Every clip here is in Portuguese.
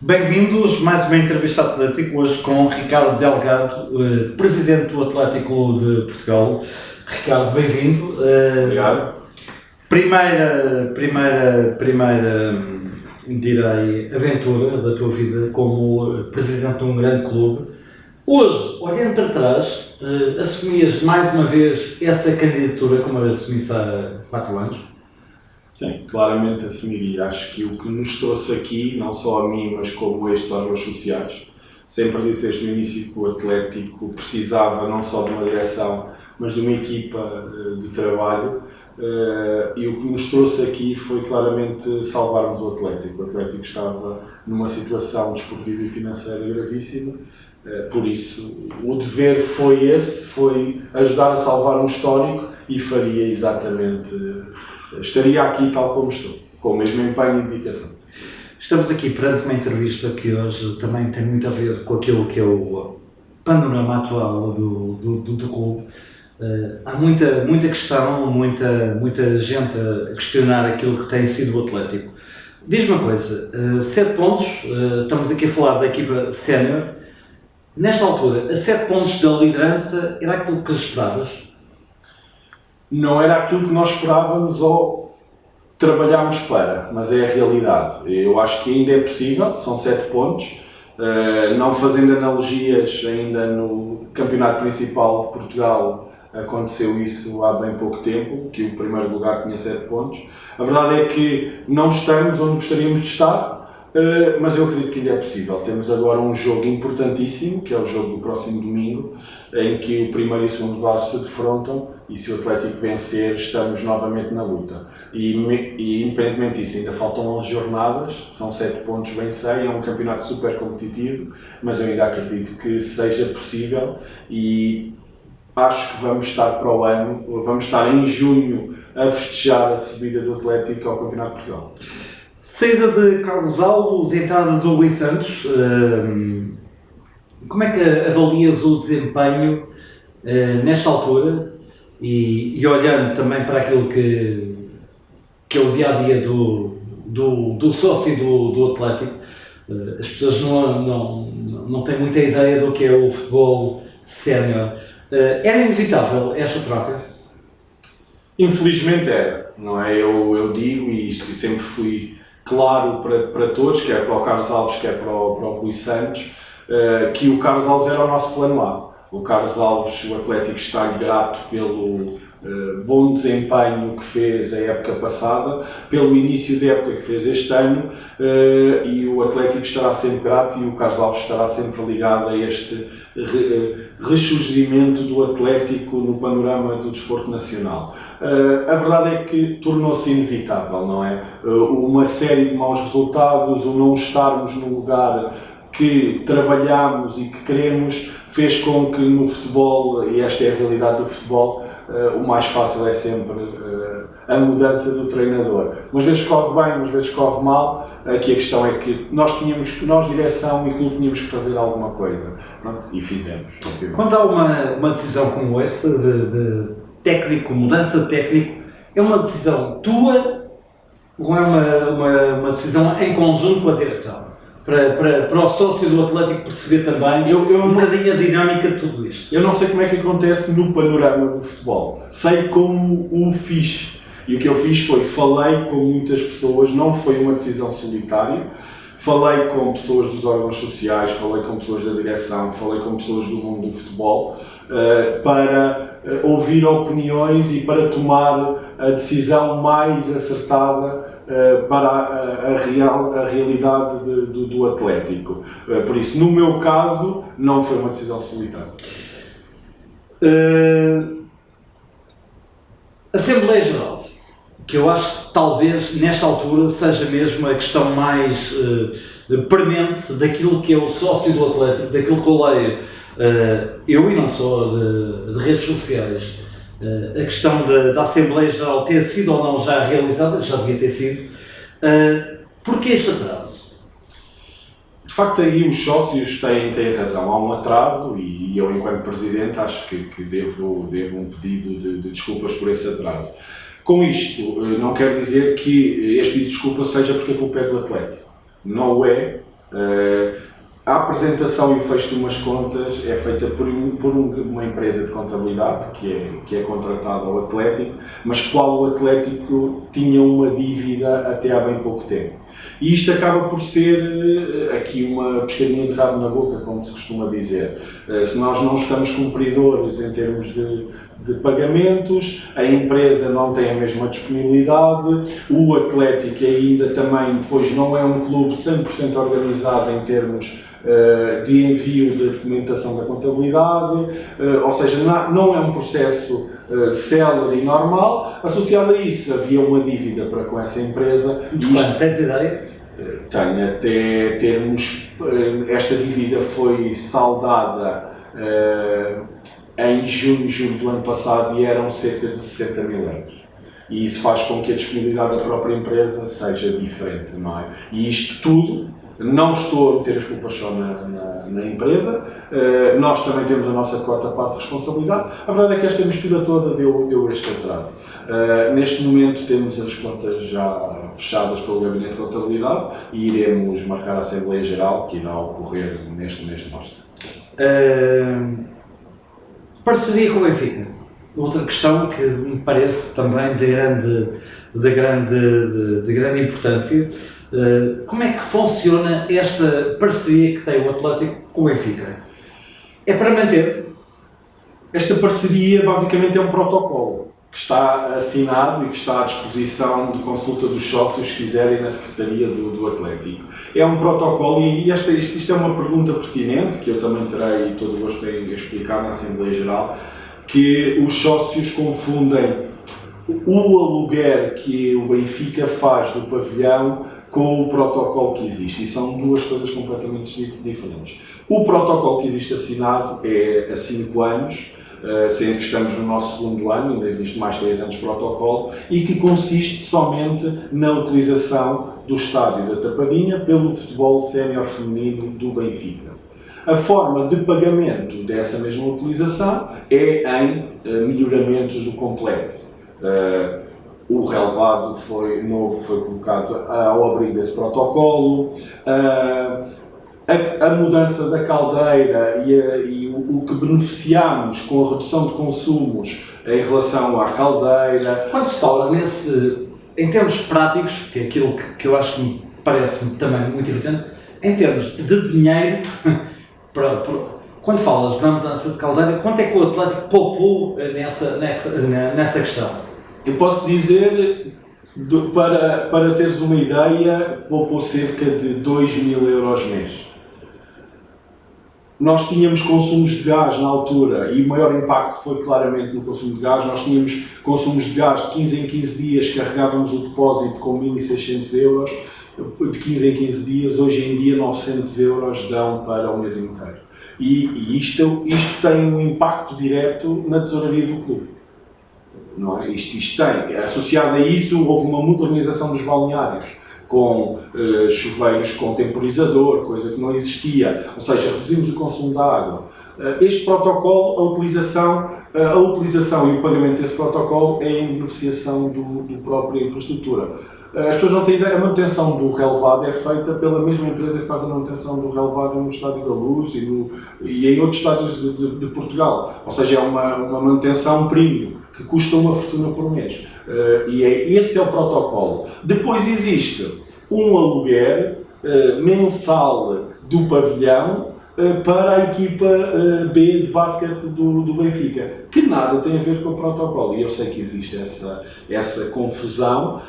Bem-vindos, mais uma entrevista atlética, hoje com Ricardo Delgado, presidente do Atlético de Portugal. Ricardo, bem-vindo. Obrigado. Primeira, direi, aventura da tua vida como presidente de um grande clube. Hoje, olhando para trás, assumias mais uma vez essa candidatura como assumiste há 4 anos? Sim, claramente assumiria. Acho que o que nos trouxe aqui, não só a mim, mas como estes órgãos sociais, sempre disse desde o início que o Atlético precisava não só de uma direção, mas de uma equipa de trabalho. E o que nos trouxe aqui foi claramente salvarmos o Atlético. O Atlético estava numa situação desportiva e financeira gravíssima. Por isso, o dever foi esse, foi ajudar a salvar um histórico e faria exatamente... Estaria aqui tal como estou, com o mesmo empenho e dedicação. Estamos aqui perante uma entrevista que hoje também tem muito a ver com aquilo que é o panorama atual do clube. Há muita questão, muita gente a questionar aquilo que tem sido o Atlético. Diz-me uma coisa, 7 pontos, estamos aqui a falar da equipa sénior. Nesta altura, a 7 pontos da liderança, era aquilo que esperavas? Não era aquilo que nós esperávamos ou trabalhámos para, mas é a realidade. Eu acho que ainda é possível, são 7 pontos, não fazendo analogias ainda no campeonato principal de Portugal, aconteceu isso há bem pouco tempo, que o primeiro lugar tinha 7 pontos. A verdade é que não estamos onde gostaríamos de estar, mas eu acredito que ainda é possível. Temos agora um jogo importantíssimo, que é o jogo do próximo domingo, em que o primeiro e o segundo lugar se defrontam, e se o Atlético vencer, estamos novamente na luta. E independentemente disso, ainda faltam 11 jornadas, são 7 pontos, bem sei, é um campeonato super competitivo, mas eu ainda acredito que seja possível e acho que vamos estar para o ano, vamos estar em junho a festejar a subida do Atlético ao Campeonato de Portugal. Saída de Carlos Alves, entrada do Luís Santos, como é que avalias o desempenho nesta altura e olhando também para aquilo que é o dia-a-dia do sócio do Atlético? As pessoas não têm muita ideia do que é o futebol sénior. Era inevitável esta troca? Infelizmente era, não é? Eu digo, e isto sempre fui claro para todos, quer para o Carlos Alves, quer para o Luís Santos, que o Carlos Alves era o nosso plano A. O Carlos Alves, o Atlético está-lhe grato pelo bom desempenho que fez a época passada, pelo início da época que fez este ano, e o Atlético estará sempre grato e o Carlos Alves estará sempre ligado a este ressurgimento do Atlético no panorama do desporto nacional. A verdade é que tornou-se inevitável, não é? Uma série de maus resultados, o não estarmos no lugar que trabalhamos e que queremos, fez com que no futebol, e esta é a realidade do futebol, o mais fácil é sempre a mudança do treinador. Umas vezes corre bem, umas vezes corre mal. Aqui a questão é que nós, direção e clube, tínhamos que fazer alguma coisa. Pronto, e fizemos. Obviamente. Quando há uma decisão como essa, de técnico, mudança de técnico, é uma decisão tua ou é uma decisão em conjunto com a direção? Para o sócio do Atlético perceber também um bocadinho a dinâmica de tudo isto. Eu não sei como é que acontece no panorama do futebol. Sei como o fiz. E o que eu fiz foi, falei com muitas pessoas, não foi uma decisão solitária. Falei com pessoas dos órgãos sociais, falei com pessoas da direção, falei com pessoas do mundo do futebol, para ouvir opiniões e para tomar a decisão mais acertada para a realidade do Atlético. Por isso, no meu caso, não foi uma decisão solitária. Assembleia Geral, que eu acho que talvez nesta altura seja mesmo a questão mais premente daquilo que é o sócio do Atlético, daquilo que eu leio, eu e não só de redes sociais. A questão da Assembleia Geral ter sido ou não já realizada, já devia ter sido. Porquê este atraso? De facto, aí os sócios têm razão. Há um atraso e eu, enquanto Presidente, acho que devo um pedido de desculpas por esse atraso. Com isto, não quer dizer que este pedido de desculpa seja porque a culpa é do Atlético. Não o é, A apresentação e o fecho de umas contas é feita por uma empresa de contabilidade que é contratada ao Atlético, mas qual o Atlético tinha uma dívida até há bem pouco tempo. E isto acaba por ser aqui uma pescadinha de rabo na boca, como se costuma dizer. Se nós não estamos cumpridores em termos de pagamentos, a empresa não tem a mesma disponibilidade, o Atlético ainda também, pois não é um clube 100% organizado em termos de envio da documentação da contabilidade, ou seja, não é um processo célere e normal. Associado a isso, havia uma dívida para com essa empresa. Tens ideia? Tenho, até termos, esta dívida foi saldada em julho do ano passado e eram cerca de 60 mil euros. E isso faz com que a disponibilidade da própria empresa seja diferente, não é? E isto tudo, não estou a meter as culpas só na empresa, nós também temos a nossa quarta parte de responsabilidade. A verdade é que esta mistura toda deu este atraso. Neste momento temos as contas já fechadas pelo Gabinete de Contabilidade e iremos marcar a Assembleia Geral, que irá ocorrer neste mês de março. Parceria com o Benfica. Outra questão que me parece também de grande importância. Como é que funciona esta parceria que tem o Atlético com o Benfica? É para manter? Esta parceria basicamente é um protocolo que está assinado e que está à disposição de consulta dos sócios se quiserem na Secretaria do Atlético. É um protocolo e isto é uma pergunta pertinente que eu também terei todo o gosto em explicar na Assembleia Geral, que os sócios confundem o aluguer que o Benfica faz do pavilhão com o protocolo que existe, e são duas coisas completamente diferentes. O protocolo que existe assinado é a 5 anos, sendo que estamos no nosso segundo ano, ainda existe mais 3 anos de protocolo, e que consiste somente na utilização do estádio da Tapadinha pelo futebol sénior feminino do Benfica. A forma de pagamento dessa mesma utilização é em melhoramentos do complexo. O relevado foi colocado ao abrigo desse protocolo, a mudança da caldeira e o que beneficiamos com a redução de consumos em relação à caldeira. Quando se fala em termos práticos, que é aquilo que eu acho que me parece também muito evidente, em termos de dinheiro, quando falas na mudança de caldeira, quanto é que o Atlético poupou nessa questão? Eu posso dizer, para teres uma ideia, poupou cerca de 2.000 euros mês. Nós tínhamos consumos de gás na altura e o maior impacto foi claramente no consumo de gás. Nós tínhamos consumos de gás de 15 em 15 dias, carregávamos o depósito com 1.600 euros, de 15 em 15 dias. Hoje em dia 900 euros dão para o mês inteiro. E isto tem um impacto direto na tesouraria do clube. Não é? Isto tem. Associado a isso, houve uma modernização dos balneários, com chuveiros com temporizador, coisa que não existia, ou seja, reduzimos o consumo de água. Este protocolo, a utilização e o pagamento desse protocolo é em beneficiação da própria infraestrutura. As pessoas não têm ideia, a manutenção do relevado é feita pela mesma empresa que faz a manutenção do relevado no Estádio da Luz e em outros estádios de Portugal. Ou seja, é uma manutenção premium, que custa uma fortuna por mês. Esse é o protocolo. Depois existe um aluguer mensal do pavilhão para a equipa B de basquete do Benfica, que nada tem a ver com o protocolo. E eu sei que existe essa confusão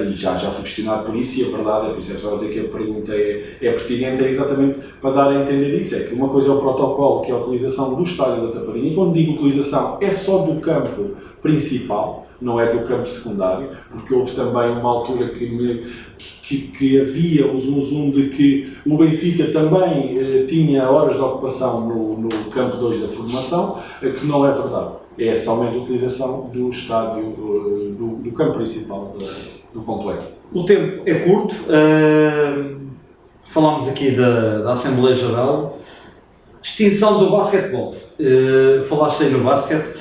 e já fui questionado por isso, e a verdade é, por isso é que estava a dizer que a pergunta é pertinente, é exatamente para dar a entender isso. É que uma coisa é o protocolo, que é a utilização do estádio da Tapadinha, e quando digo utilização é só do campo principal, não é do campo secundário, porque houve também uma altura que havia o zoom de que o Benfica também tinha horas de ocupação no campo 2 da formação, que não é verdade. É somente a utilização do estádio, do campo principal do complexo. O tempo é curto, falámos aqui da Assembleia Geral, extinção do basquetebol, falaste aí no basquete.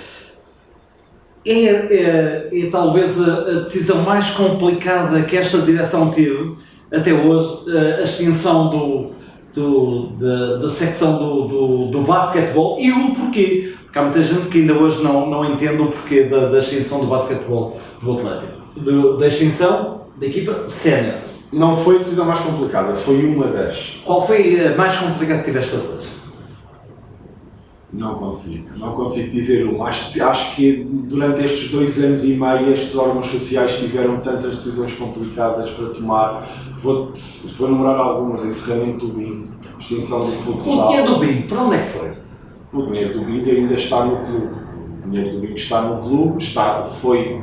É talvez a decisão mais complicada que esta direção teve, até hoje, a extinção da secção do basquetebol e o porquê. Porque há muita gente que ainda hoje não entende o porquê da extinção do basquetebol do Atlético. Da extinção da equipa sénior. Não foi a decisão mais complicada, foi uma das. Qual foi a mais complicada que tiveste a todas? Não consigo dizer uma. Acho que durante estes 2 anos e meio estes órgãos sociais tiveram tantas decisões complicadas para tomar. Vou enumerar algumas: encerramento do BIM, extinção do futsal. O dinheiro do BIM, para onde é que foi? O dinheiro do BIM ainda está no clube. O dinheiro do BIM está no clube, foi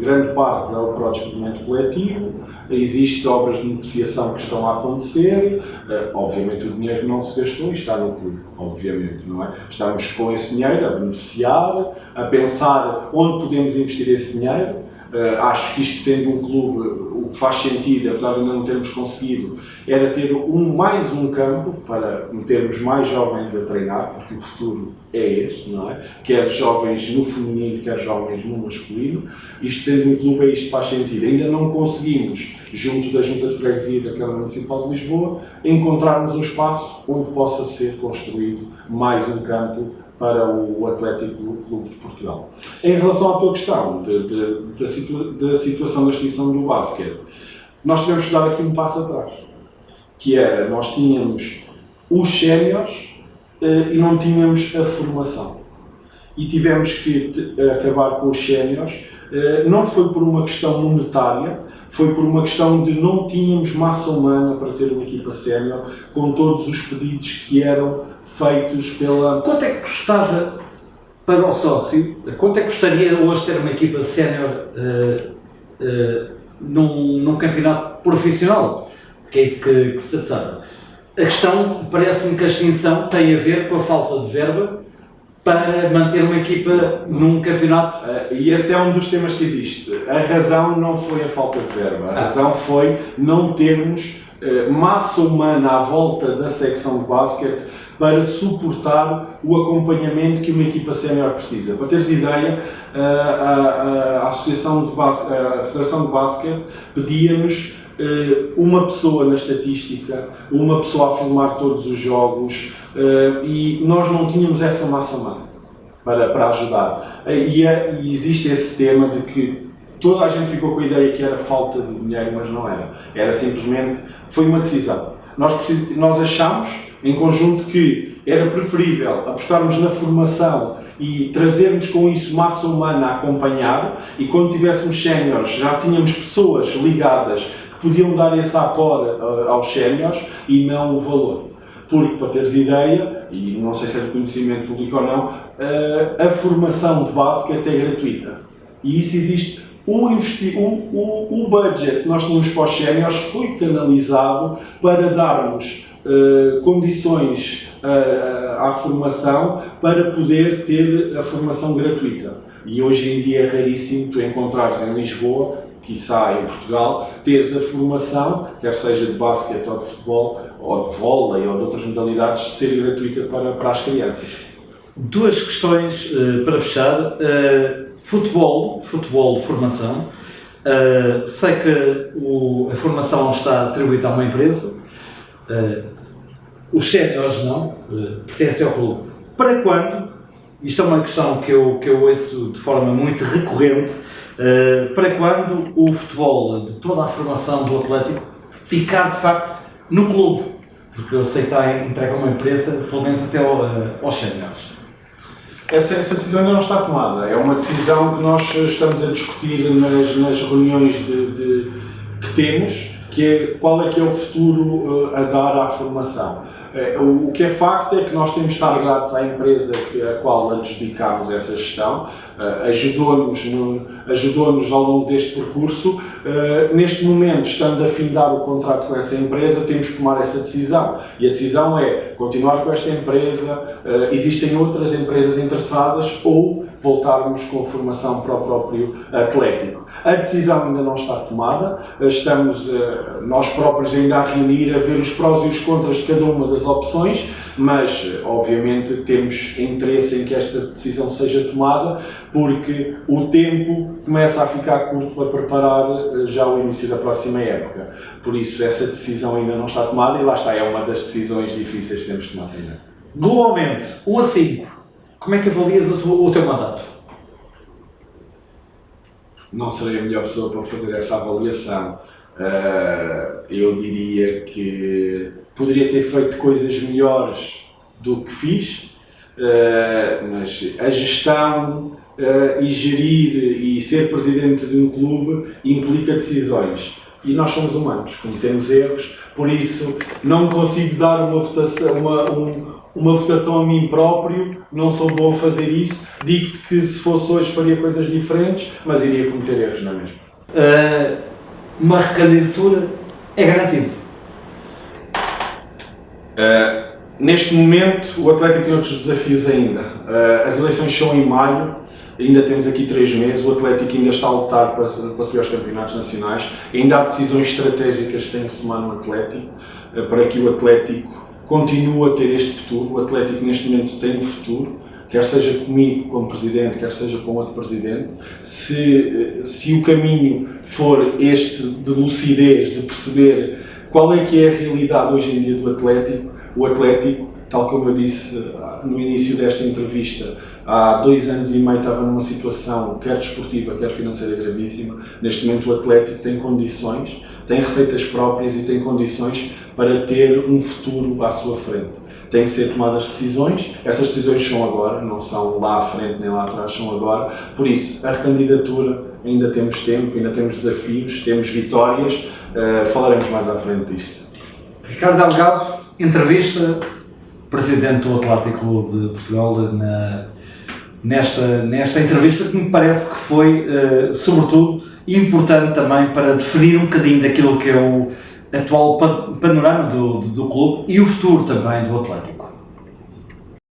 grande parte para o despedimento coletivo, existem obras de beneficiação que estão a acontecer, obviamente o dinheiro não se gastou e está no clube, obviamente, não é? Estamos com esse dinheiro a beneficiar, a pensar onde podemos investir esse dinheiro. Acho que isto sendo um clube, o que faz sentido, apesar de ainda não termos conseguido, era ter mais um campo para metermos mais jovens a treinar, porque o futuro é este, não é? Quer jovens no feminino, quer jovens no masculino. Isto sendo um clube, isto faz sentido. Ainda não conseguimos, junto da Junta de Freguesia e da Câmara Municipal de Lisboa, encontrarmos um espaço onde possa ser construído mais um campo para o Atlético Clube de Portugal. Em relação à tua questão da situação da extinção do basquete, nós tivemos que dar aqui um passo atrás, que era, nós tínhamos os séniores e não tínhamos a formação. E tivemos que acabar com os séniores, não foi por uma questão monetária, foi por uma questão de não tínhamos massa humana para ter uma equipa sénior, com todos os pedidos que eram feitos pela... Quanto é que custava para o sócio, quanto é que custaria hoje ter uma equipa sénior num campeonato profissional? Que é isso que se trata. A questão, parece-me que a extinção tem a ver com a falta de verba para manter uma equipa num campeonato. E esse é um dos temas que existe. A razão não foi a falta de verba, a razão foi não termos massa humana à volta da secção de basquete para suportar o acompanhamento que uma equipa sénior precisa. Para teres ideia, a Federação de Basquete pedia-nos uma pessoa na estatística, uma pessoa a filmar todos os jogos, e nós não tínhamos essa massa humana para ajudar. E existe esse tema de que toda a gente ficou com a ideia que era falta de dinheiro, mas não era. Era simplesmente, foi uma decisão. Nós achámos, em conjunto, que era preferível apostarmos na formação e trazermos com isso massa humana a acompanhar, e quando tivéssemos séniores já tínhamos pessoas ligadas que podiam dar esse apoio aos séniores e não o valor. Porque, para teres ideia, e não sei se é de conhecimento público ou não, a formação de basquete é gratuita. E isso existe. O budget que nós tínhamos para os séniores foi canalizado para darmos condições à formação para poder ter a formação gratuita. E hoje em dia é raríssimo tu encontrares em Lisboa, quiçá em Portugal, teres a formação, quer seja de basquete ou de futebol, ou de vôlei ou de outras modalidades, ser gratuita para as crianças. Duas questões para fechar. Futebol, formação. Sei que a formação está atribuída a uma empresa. Os séniores não, pertencem ao clube. Para quando? Isto é uma questão que eu ouço de forma muito recorrente. Para quando o futebol, de toda a formação do Atlético, ficar de facto no clube? Porque eu sei que está entregue a uma empresa, pelo menos até aos séniores. Essa decisão ainda não está tomada. É uma decisão que nós estamos a discutir nas reuniões que temos, que é qual é que é o futuro a dar à formação. O que é facto é que nós temos de estar gratos à empresa a qual adjudicámos essa gestão, ajudou-nos ao longo deste percurso. Neste momento, estando a findar o contrato com essa empresa, temos que tomar essa decisão. E a decisão é continuar com esta empresa, existem outras empresas interessadas, ou voltarmos com a formação para o próprio Atlético. A decisão ainda não está tomada, estamos nós próprios ainda a reunir, a ver os prós e os contras de cada uma das opções, mas obviamente temos interesse em que esta decisão seja tomada, porque o tempo começa a ficar curto para preparar já o início da próxima época. Por isso essa decisão ainda não está tomada e lá está, é uma das decisões difíceis que temos de tomar ainda. Globalmente, 1 a 5, como é que avalias o teu mandato? Não serei a melhor pessoa para fazer essa avaliação. Eu diria que poderia ter feito coisas melhores do que fiz, mas a gestão e gerir e ser presidente de um clube implica decisões. E nós somos humanos, cometemos erros, por isso não consigo dar uma votação a mim próprio, não sou bom a fazer isso. Digo-te que se fosse hoje faria coisas diferentes, mas iria cometer erros na mesma. Uma recandidatura é garantido? Neste momento o Atlético tem outros desafios ainda. As eleições são em maio, ainda temos aqui 3 meses, o Atlético ainda está a lutar para subir aos campeonatos nacionais, ainda há decisões estratégicas que têm que se tomar no Atlético, para que o Atlético continue a ter este futuro. O Atlético neste momento tem um futuro, quer seja comigo como presidente, quer seja com outro presidente. Se o caminho for este de lucidez, de perceber qual é que é a realidade hoje em dia do Atlético, o Atlético, tal como eu disse no início desta entrevista, há 2 anos e meio estava numa situação, quer desportiva, quer financeira, gravíssima. Neste momento o Atlético tem condições, tem receitas próprias e tem condições para ter um futuro à sua frente. Têm que ser tomadas decisões, essas decisões são agora, não são lá à frente nem lá atrás, são agora. Por isso, a recandidatura, ainda temos tempo, ainda temos desafios, temos vitórias, falaremos mais à frente disto. Ricardo Delgado, entrevista, presidente do Atlético de Portugal, nesta entrevista que me parece que foi, sobretudo, importante também para definir um bocadinho daquilo que é o atual panorama do clube e o futuro também do Atlético.